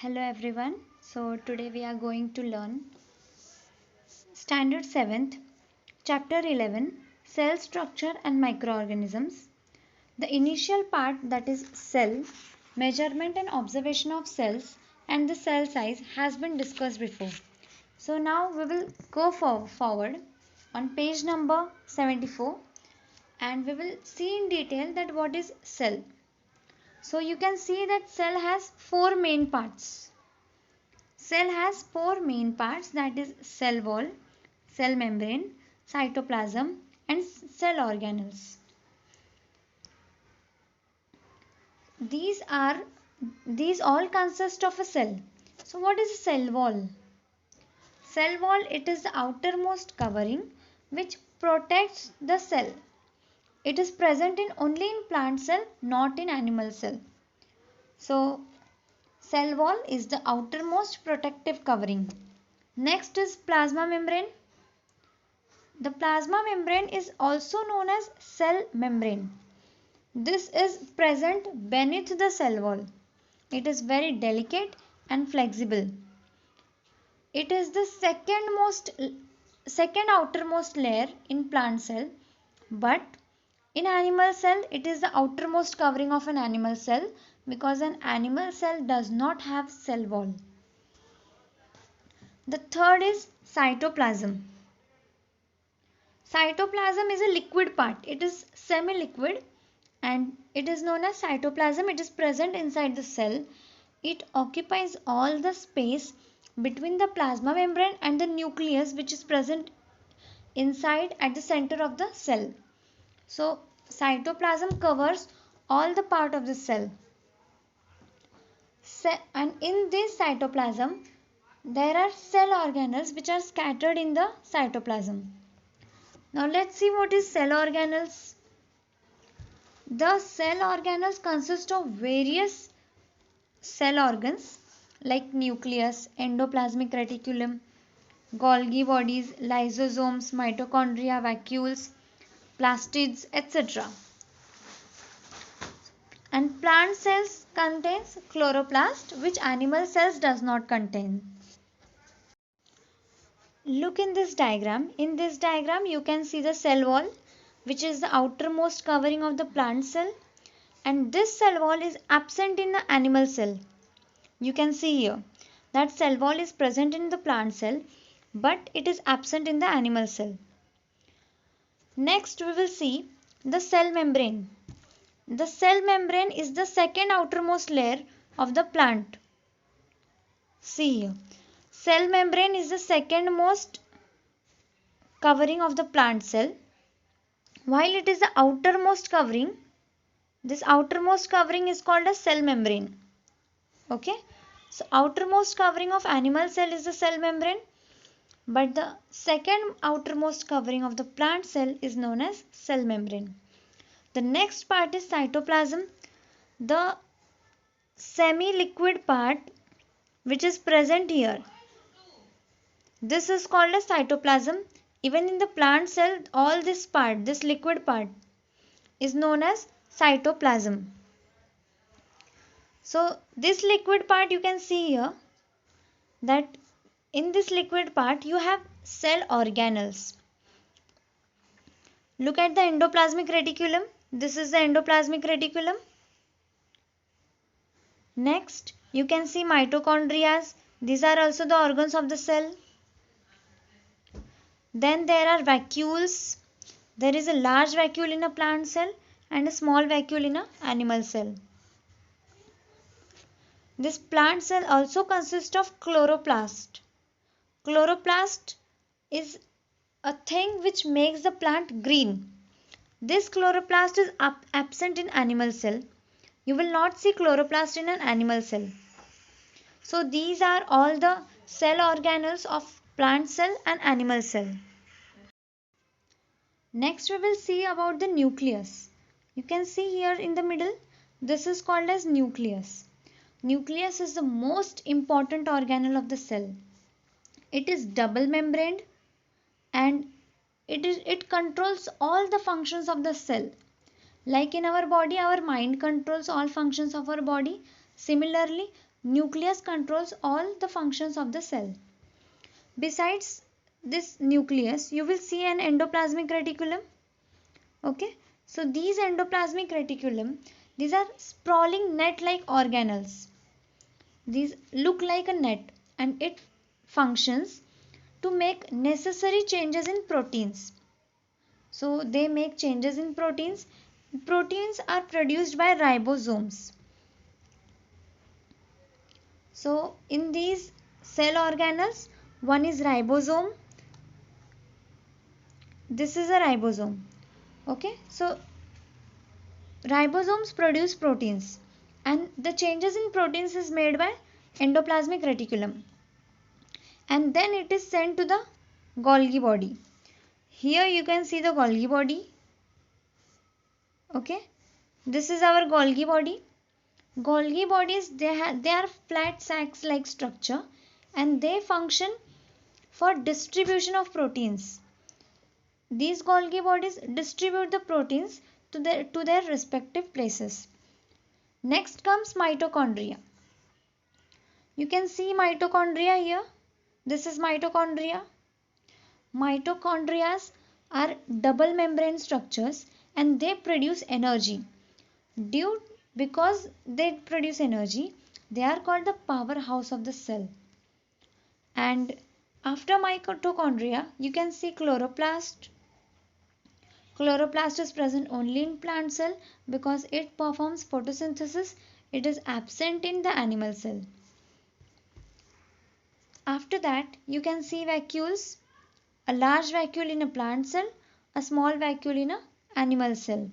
Hello everyone. So today we are going to learn Standard 7th, Chapter 11, Cell Structure and Microorganisms. The initial part, that is cell, measurement and observation of cells and the cell size, has been discussed before. So now we will go forward on page number 74 and we will see in detail that what is cell. So you can see that cell has four main parts. Cell has four main parts, that is cell wall, cell membrane, cytoplasm and cell organelles. These all consist of a cell. So what is a cell wall? Cell wall, it is the outermost covering which protects the cell. It is present only in plant cell, not in animal cell. So cell wall is the outermost protective covering. Next is plasma membrane. The plasma membrane is also known as cell membrane. This is present beneath the cell wall. It is very delicate and flexible. It is the second outermost layer in plant cell, but in animal cell it is the outermost covering of an animal cell because an animal cell does not have cell wall. The third is cytoplasm. Cytoplasm is a liquid part. It is semi-liquid and it is known as cytoplasm. It is present inside the cell. It occupies all the space between the plasma membrane and the nucleus, which is present inside at the center of the cell. So cytoplasm covers all the part of the cell. And in this cytoplasm there are cell organelles which are scattered in the cytoplasm. Now let's see what is cell organelles. The cell organelles consist of various cell organs like nucleus, endoplasmic reticulum, Golgi bodies, lysosomes, mitochondria, vacuoles, plastids, etc. And plant cells contains chloroplast, which animal cells does not contain. Look in this diagram. In this diagram you can see the cell wall, which is the outermost covering of the plant cell, and this cell wall is absent in the animal cell. You can see here that cell wall is present in the plant cell, but it is absent in the animal cell. Next we will see the cell membrane. The cell membrane is the second outermost layer of the plant. See here. Cell membrane is the second most covering of the plant cell. While it is the outermost covering, this outermost covering is called a cell membrane. Okay. So outermost covering of animal cell is the cell membrane, but the second outermost covering of the plant cell is known as cell membrane. The next part is cytoplasm, the semi-liquid part which is present here. This is called as cytoplasm. Even in the plant cell, all this part, this liquid part, is known as cytoplasm. So this liquid part, you can see here that in this liquid part you have cell organelles. Look at the endoplasmic reticulum. This is the endoplasmic reticulum. Next, you can see mitochondria. These are also the organs of the cell. Then there are vacuoles. There is a large vacuole in a plant cell and a small vacuole in an animal cell. This plant cell also consists of chloroplast. Chloroplast is a thing which makes the plant green. This chloroplast is absent in animal cell. You will not see chloroplast in an animal cell. So these are all the cell organelles of plant cell and animal cell. Next we will see about the nucleus. You can see here in the middle, this is called as nucleus. Nucleus is the most important organelle of the cell. It is double membraned and it controls all the functions of the cell. Like in our body, our mind controls all functions of our body. Similarly, Nucleus controls all the functions of the cell. Besides this nucleus, you will see an endoplasmic reticulum. Okay, so these endoplasmic reticulum, these are sprawling net-like organelles. These look like a net and it functions to make necessary changes in proteins. So they make changes in proteins. Proteins are produced by ribosomes. So in these cell organelles, one is ribosome. This is a ribosome. Okay, so ribosomes produce proteins and the changes in proteins is made by endoplasmic reticulum. And then it is sent to the Golgi body. Here you can see the Golgi body. Okay, this is our Golgi body. Golgi bodies, they are flat sacs like structure and they function for distribution of proteins. These Golgi bodies distribute the proteins to their respective places. Next comes mitochondria. You can see mitochondria here. This is mitochondria. Mitochondria are double membrane structures and they produce energy. Because they produce energy, they are called the powerhouse of the cell. And after mitochondria, you can see chloroplast. Chloroplast is present only in plant cell because it performs photosynthesis. It is absent in the animal cell. After that, you can see vacuoles. A large vacuole in a plant cell, a small vacuole in an animal cell.